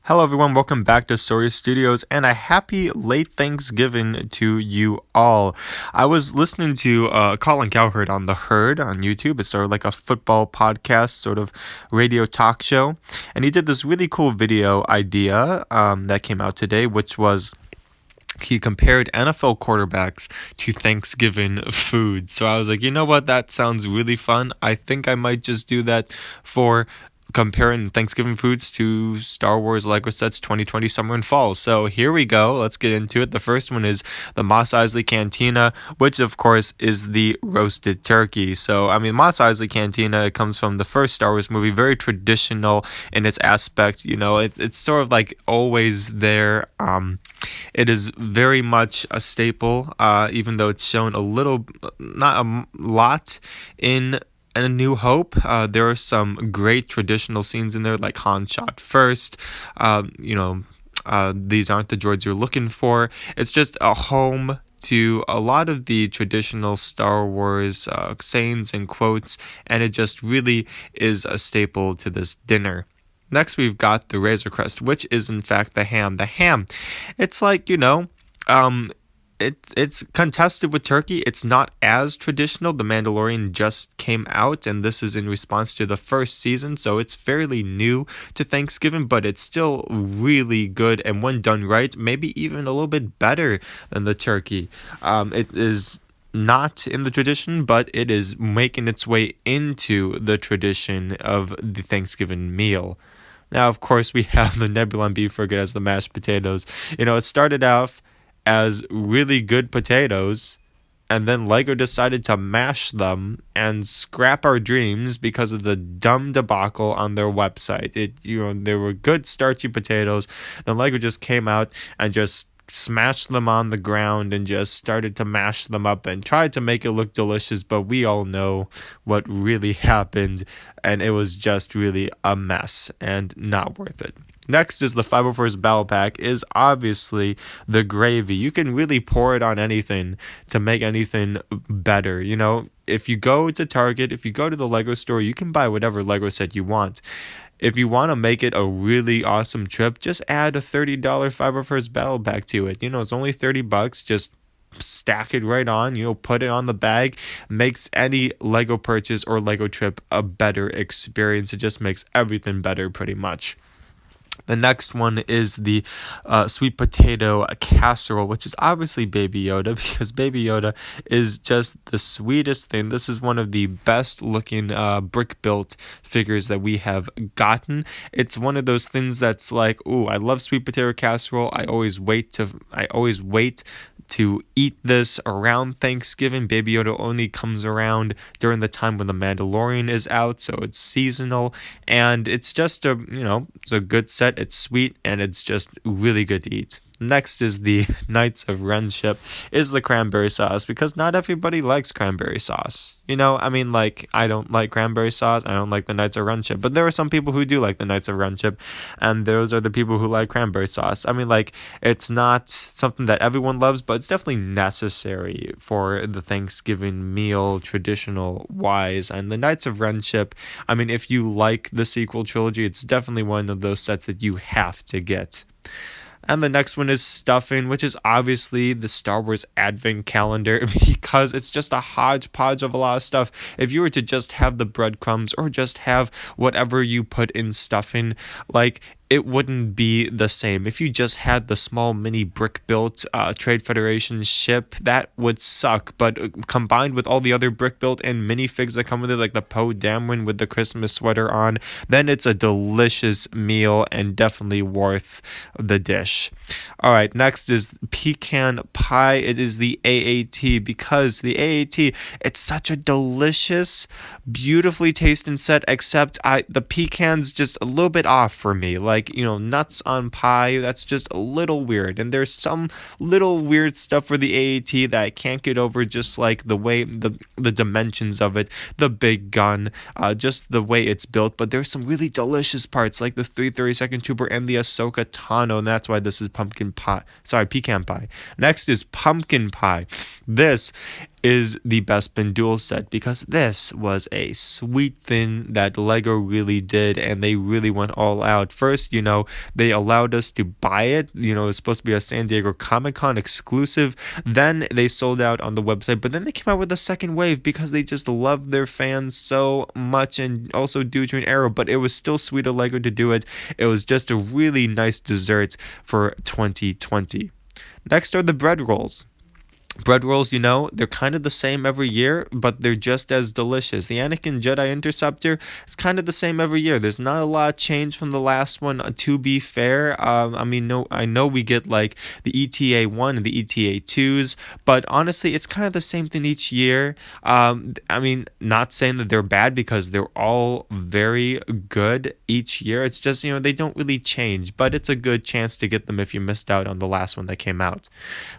Hello, everyone. Welcome back to Sawyer Studios, and a happy late Thanksgiving to you all. I was listening to Colin Cowherd on The Herd on YouTube. It's sort of like a football podcast, sort of radio talk show. And he did this really cool video idea that came out today, which was he compared NFL quarterbacks to Thanksgiving food. So I was like, you know what? That sounds really fun. I think I might just do that for comparing Thanksgiving foods to Star Wars Lego sets 2020 summer and fall. So here we go. Let's get into it. The first one is the Mos Eisley Cantina, which of course is the roasted turkey. So I mean, Mos Eisley Cantina, it comes from the first Star Wars movie, very traditional in its aspect. You know, it's sort of like always there. It is very much a staple, even though it's shown a little, not a lot in A New Hope. There are some great traditional scenes in there, like Han shot first. These aren't the droids you're looking for. It's just a home to a lot of the traditional Star Wars sayings and quotes, and it just really is a staple to this dinner. Next, we've got the Razor Crest, which is in fact the ham. The ham, it's like, it's contested with turkey. It's not as traditional. The Mandalorian just came out, and this is in response to the first season, so it's fairly new to Thanksgiving, but it's still really good, and when done right, maybe even a little bit better than the turkey. It is not in the tradition, but it is making its way into the tradition of the Thanksgiving meal. Now, of course, we have the Nebulon beef frigate as the mashed potatoes. You know, it started off as really good potatoes, and then Lego decided to mash them and scrap our dreams because of the dumb debacle on their website. They were good starchy potatoes. Then Lego just came out and just smashed them on the ground and just started to mash them up and tried to make it look delicious, but we all know what really happened, and it was just really a mess and not worth it. Next is the 501st Battle Pack, is obviously the gravy. You can really pour it on anything to make anything better. You know, if you go to Target, if you go to the Lego store, you can buy whatever Lego set you want. If you want to make it a really awesome trip, just add a $30 501st Battle Pack to it. You know, it's only $30. Just stack it right on, put it on the bag. Makes any Lego purchase or Lego trip a better experience. It just makes everything better pretty much. The next one is the sweet potato casserole, which is obviously Baby Yoda, because Baby Yoda is just the sweetest thing. This is one of the best looking brick-built figures that we have gotten. It's one of those things that's like, ooh, I love sweet potato casserole. I always wait to eat this around Thanksgiving. Baby Yoda only comes around during the time when The Mandalorian is out, so it's seasonal, and it's just it's a good set. It's sweet, and it's just really good to eat. Next is the Knights of Renship, is the cranberry sauce, because not everybody likes cranberry sauce. I don't like cranberry sauce. I don't like the Knights of Renship, but there are some people who do like the Knights of Renship, and those are the people who like cranberry sauce. It's not something that everyone loves, but it's definitely necessary for the Thanksgiving meal, traditional wise. And the Knights of Renship, if you like the sequel trilogy, it's definitely one of those sets that you have to get. And the next one is stuffing, which is obviously the Star Wars Advent Calendar, because it's just a hodgepodge of a lot of stuff. If you were to just have the breadcrumbs or just have whatever you put in stuffing, it wouldn't be the same. If you just had the small mini brick-built Trade Federation ship, that would suck. But combined with all the other brick-built and minifigs that come with it, like the Poe Dameron with the Christmas sweater on, then it's a delicious meal and definitely worth the dish. All right, next is pecan pie. It is the AAT, because the AAT, it's such a delicious, beautifully tasting set, except the pecan's just a little bit off for me. Nuts on pie, that's just a little weird. And there's some little weird stuff for the AAT that I can't get over, just like the way, the dimensions of it, the big gun, just the way it's built. But there's some really delicious parts, like the 332nd Trooper and the Ahsoka Tano, and that's why this is pecan pie. Next is pumpkin pie. This, is the Best Bin dual set, because this was a sweet thing that Lego really did, and they really went all out. First, they allowed us to buy it. It was supposed to be a San Diego Comic-Con exclusive. Then they sold out on the website, but then they came out with a second wave because they just loved their fans so much, and also due to an error, but it was still sweet of Lego to do it. It was just a really nice dessert for 2020. Next are the bread rolls. Bread rolls, they're kind of the same every year, but they're just as delicious. The Anakin Jedi Interceptor is kind of the same every year. There's not a lot of change from the last one, to be fair. I know we get like the ETA 1 and the ETA 2s, but honestly, it's kind of the same thing each year. Not saying that they're bad, because they're all very good each year. It's just, they don't really change, but it's a good chance to get them if you missed out on the last one that came out.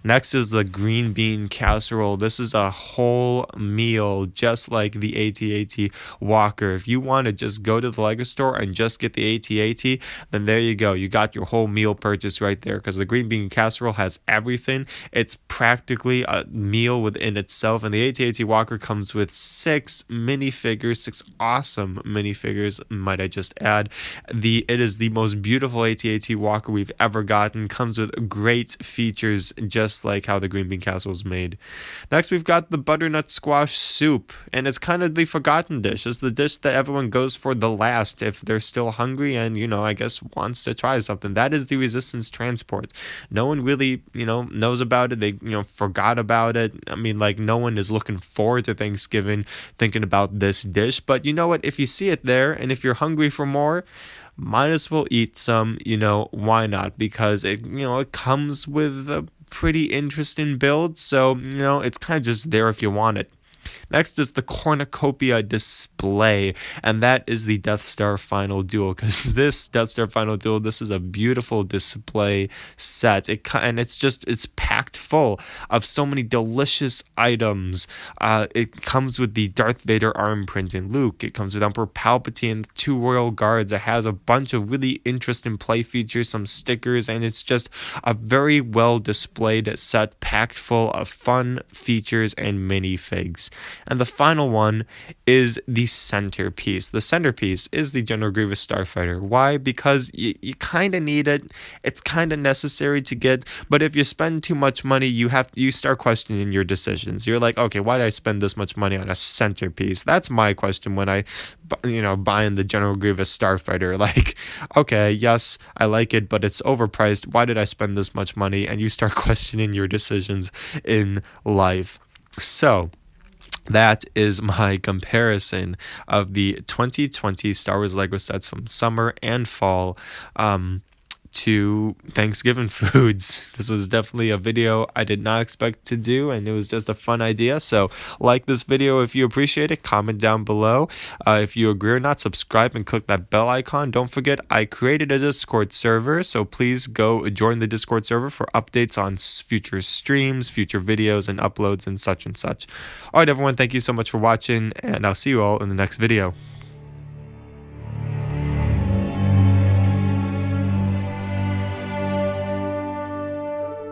Next is the green bean casserole. This is a whole meal, just like the AT-AT Walker. If you want to just go to the Lego store and just get the AT-AT, then there you go. You got your whole meal purchase right there, because the green bean casserole has everything. It's practically a meal within itself, and the AT-AT Walker comes with 6 minifigures, 6 awesome minifigures, might I just add. It is the most beautiful AT-AT Walker we've ever gotten. Comes with great features, just like how the green bean casserole made. Next, we've got the butternut squash soup, and it's kind of the forgotten dish. It's the dish that everyone goes for the last if they're still hungry and, I guess wants to try something. That is the Resistance Transport. No one really, knows about it. They, forgot about it. No one is looking forward to Thanksgiving thinking about this dish, but you know what? If you see it there and if you're hungry for more, might as well eat some, why not? Because it comes with a pretty interesting build, so it's kind of just there if you want it. Next is the cornucopia display, and that is the Death Star Final Duel, because this Death Star Final Duel, this is a beautiful display set, and it's packed full of so many delicious items. It comes with the Darth Vader arm print in Luke. It comes with Emperor Palpatine, the 2 royal guards. It has a bunch of really interesting play features, some stickers, and it's just a very well displayed set packed full of fun features and minifigs. And the final one is the centerpiece. The centerpiece is the General Grievous Starfighter. Why? Because you kind of need it. It's kind of necessary to get, but if you spend too much money, you start questioning your decisions. You're like, okay, why did I spend this much money on a centerpiece? That's my question when I, buying the General Grievous Starfighter. Like, okay, yes, I like it, but it's overpriced. Why did I spend this much money? And you start questioning your decisions in life. So that is my comparison of the 2020 Star Wars Lego sets from summer and fall to Thanksgiving foods. This was definitely a video I did not expect to do, and it was just a fun idea. So like this video if you appreciate it, comment down below. If you agree or not, subscribe and click that bell icon. Don't forget, I created a Discord server, so please go join the Discord server for updates on future streams, future videos, and uploads and such and such. All right, everyone, thank you so much for watching, and I'll see you all in the next video.